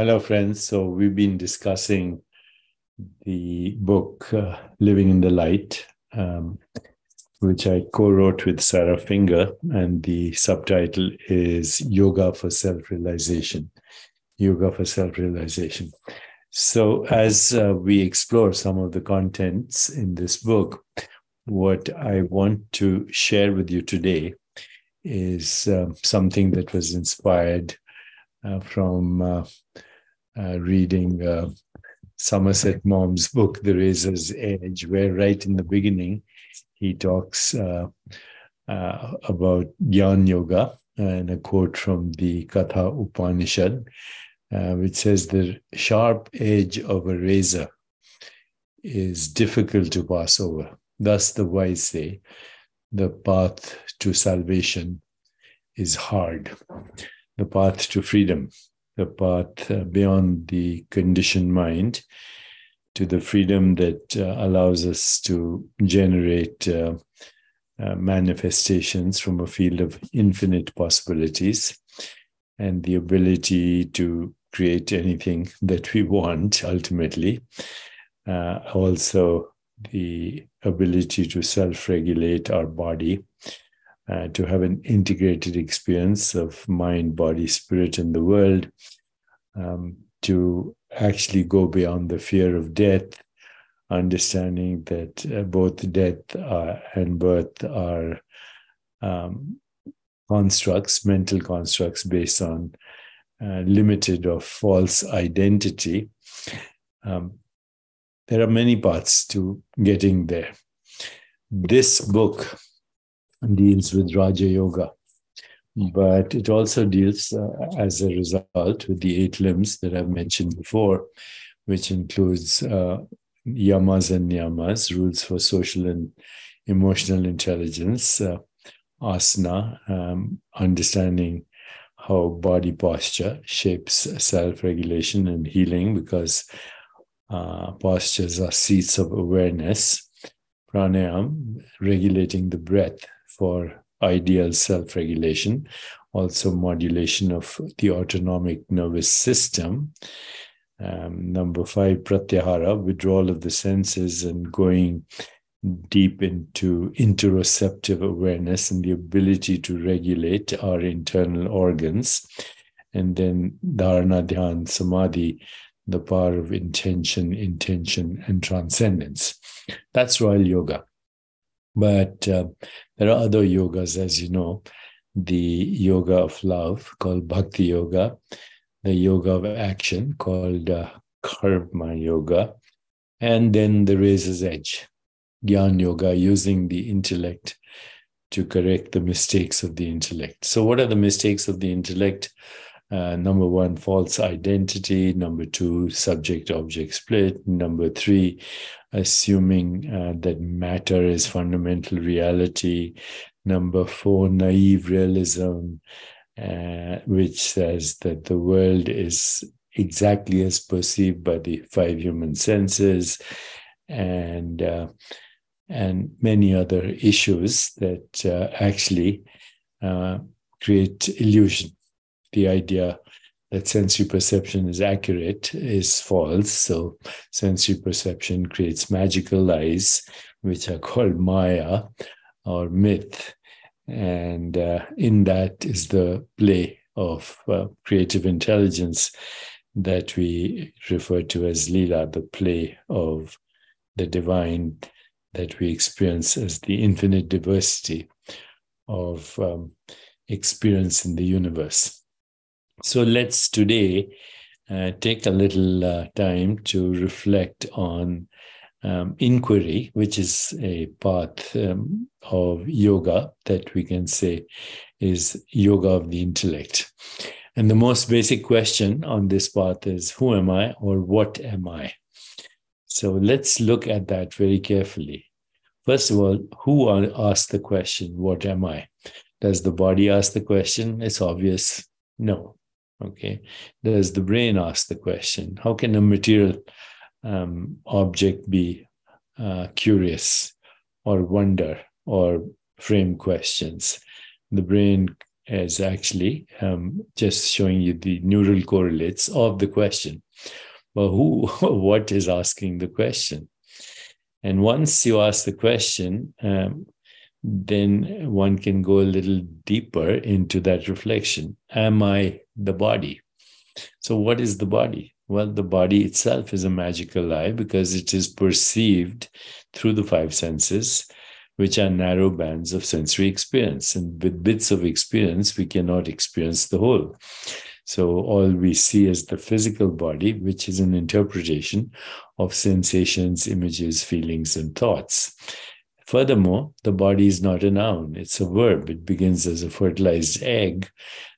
Hello, friends. So we've been discussing the book Living in the Light, which I co-wrote with Sarah Finger, and the subtitle is Yoga for Self-Realization. Yoga for Self-Realization. So as we explore some of the contents in this book, what I want to share with you today is something that was inspired from reading Somerset Maugham's book, The Razor's Edge, where right in the beginning, he talks about Jnana Yoga, and a quote from the Katha Upanishad, which says, the sharp edge of a razor is difficult to pass over. Thus, the wise say, the path to salvation is hard. The path to freedom, the path beyond the conditioned mind, to the freedom that allows us to generate manifestations from a field of infinite possibilities, and the ability to create anything that we want ultimately. Also, the ability to self-regulate our body, to have an integrated experience of mind, body, spirit in the world, to actually go beyond the fear of death, understanding that both death and birth are constructs, mental constructs based on limited or false identity. There are many paths to getting there. This book deals with Raja Yoga, but it also deals, as a result, with the 8 limbs that I've mentioned before, which includes yamas and niyamas, rules for social and emotional intelligence, asana, understanding how body posture shapes self-regulation and healing, because postures are seats of awareness, pranayama, regulating the breath for ideal self-regulation, also modulation of the autonomic nervous system. Number 5, pratyahara, withdrawal of the senses and going deep into interoceptive awareness and the ability to regulate our internal organs. And then dharana, dhyan, samadhi, the power of intention, and transcendence. That's Royal Yoga. But there are other yogas, as you know, the yoga of love called Bhakti Yoga, the yoga of action called Karma Yoga, and then the razor's edge, Jnana Yoga, using the intellect to correct the mistakes of the intellect. So what are the mistakes of the intellect? Number 1, false identity. Number 2, subject-object split. Number 3, assuming that matter is fundamental reality. Number 4, naive realism, which says that the world is exactly as perceived by the 5 human senses, and many other issues that actually create illusion. The idea that sensory perception is accurate is false. So sensory perception creates magical lies, which are called Maya or myth. And in that is the play of creative intelligence that we refer to as Leela, the play of the divine that we experience as the infinite diversity of experience in the universe. So let's today take a little time to reflect on inquiry, which is a path of yoga that we can say is yoga of the intellect. And the most basic question on this path is, who am I, or what am I? So let's look at that very carefully. First of all, who asked the question, what am I? Does the body ask the question? It's obvious. No. Okay. Does the brain ask the question? How can a material object be curious or wonder or frame questions? The brain is actually just showing you the neural correlates of the question. But who, what is asking the question? And once you ask the question, then one can go a little deeper into that reflection. Am I the body? So what is the body? Well, the body itself is a magical lie because it is perceived through the five senses, which are narrow bands of sensory experience. And with bits of experience, we cannot experience the whole. So all we see is the physical body, which is an interpretation of sensations, images, feelings, and thoughts. Furthermore, the body is not a noun, it's a verb. It begins as a fertilized egg,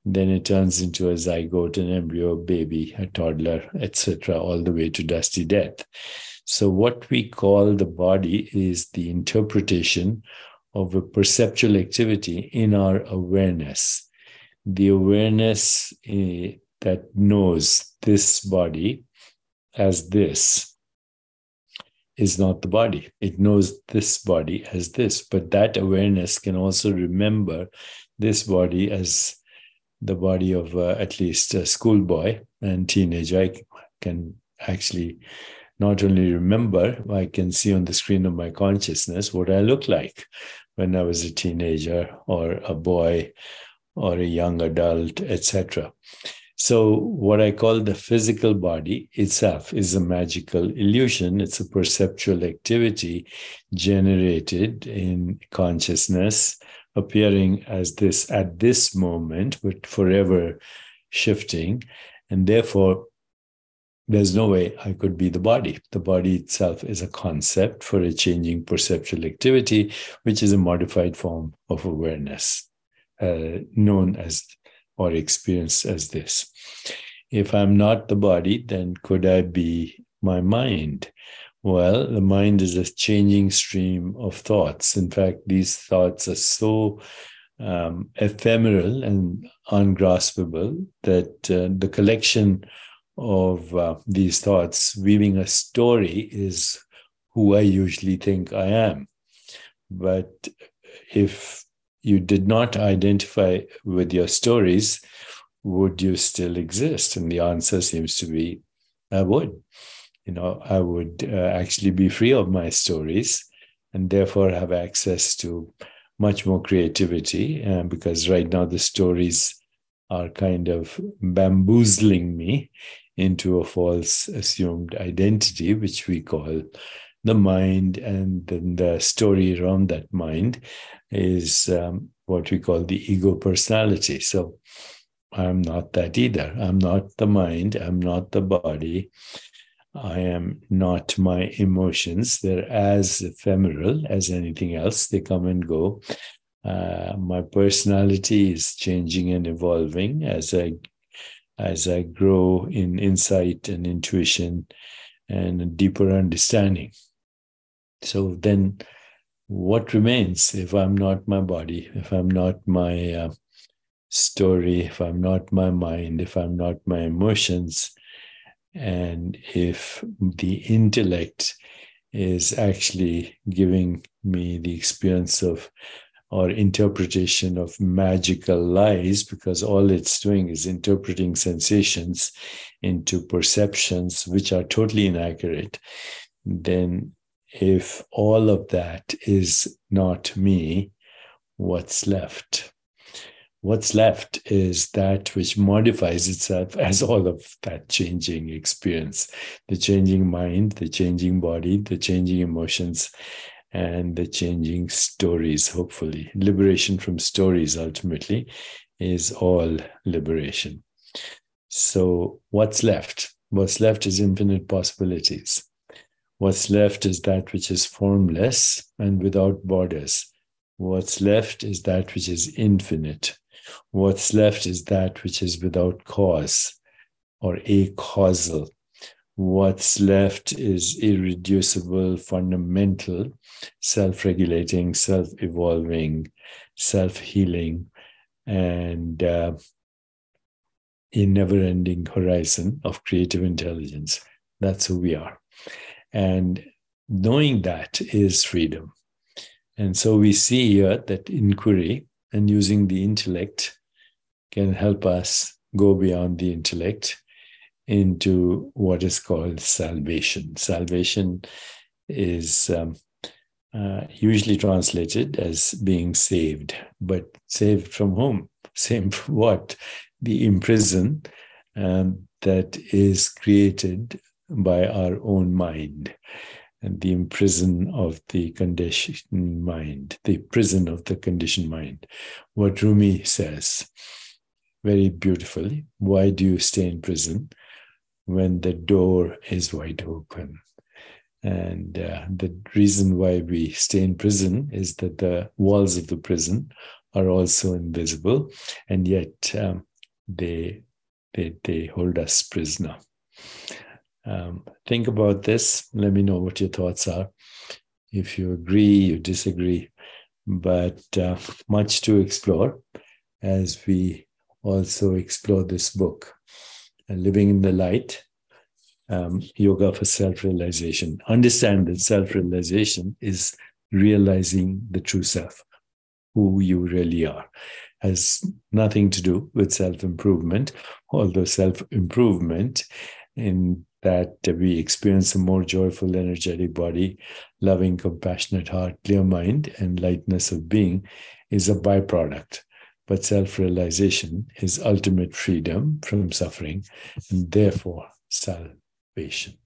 then it turns into a zygote, an embryo, a baby, a toddler, etc., all the way to dusty death. So what we call the body is the interpretation of a perceptual activity in our awareness. The awareness that knows this body as this is not the body. It knows this body as this, but that awareness can also remember this body as the body of at least a schoolboy and teenager. I can actually not only remember, I can see on the screen of my consciousness what I look like when I was a teenager or a boy or a young adult, etc. So what I call the physical body itself is a magical illusion. It's a perceptual activity generated in consciousness, appearing as this at this moment, but forever shifting. And therefore, there's no way I could be the body. The body itself is a concept for a changing perceptual activity, which is a modified form of awareness, known as or experienced as this. If I'm not the body, then could I be my mind? Well, the mind is a changing stream of thoughts. In fact, these thoughts are so ephemeral and ungraspable that the collection of these thoughts weaving a story is who I usually think I am. But if you did not identify with your stories, would you still exist? And the answer seems to be, I would. I would actually be free of my stories and therefore have access to much more creativity, because right now the stories are kind of bamboozling me into a false assumed identity, which we call the mind, and then the story around that mind is what we call the ego personality. So I'm not that either. I'm not the mind. I'm not the body. I am not my emotions. They're as ephemeral as anything else. They come and go. My personality is changing and evolving as I grow in insight and intuition and a deeper understanding. So then what remains if I'm not my body, if I'm not my story, if I'm not my mind, if I'm not my emotions, and if the intellect is actually giving me the experience of or interpretation of magical lies, because all it's doing is interpreting sensations into perceptions which are totally inaccurate, then if all of that is not me, what's left? What's left is that which modifies itself as all of that changing experience, the changing mind, the changing body, the changing emotions, and the changing stories, hopefully. Liberation from stories, ultimately, is all liberation. So what's left? What's left is infinite possibilities. What's left is that which is formless and without borders. What's left is that which is infinite. What's left is that which is without cause or acausal. What's left is irreducible, fundamental, self-regulating, self-evolving, self-healing, and a never-ending horizon of creative intelligence. That's who we are. And knowing that is freedom. And so we see here that inquiry and using the intellect can help us go beyond the intellect into what is called salvation. Salvation is usually translated as being saved, but saved from whom? Saved from what? The imprison that is created by our own mind, and the imprison of the conditioned mind, the prison of the conditioned mind. What Rumi says very beautifully: why do you stay in prison when the door is wide open? And the reason why we stay in prison is that the walls of the prison are also invisible, and yet they hold us prisoner. Think about this. Let me know what your thoughts are. If you agree, you disagree, but much to explore as we also explore this book, Living in the Light, Yoga for Self-Realization. Understand that self-realization is realizing the true self, who you really are. Has nothing to do with self-improvement, although self-improvement in that we experience a more joyful, energetic body, loving, compassionate heart, clear mind, and lightness of being is a byproduct. But self-realization is ultimate freedom from suffering, and therefore salvation.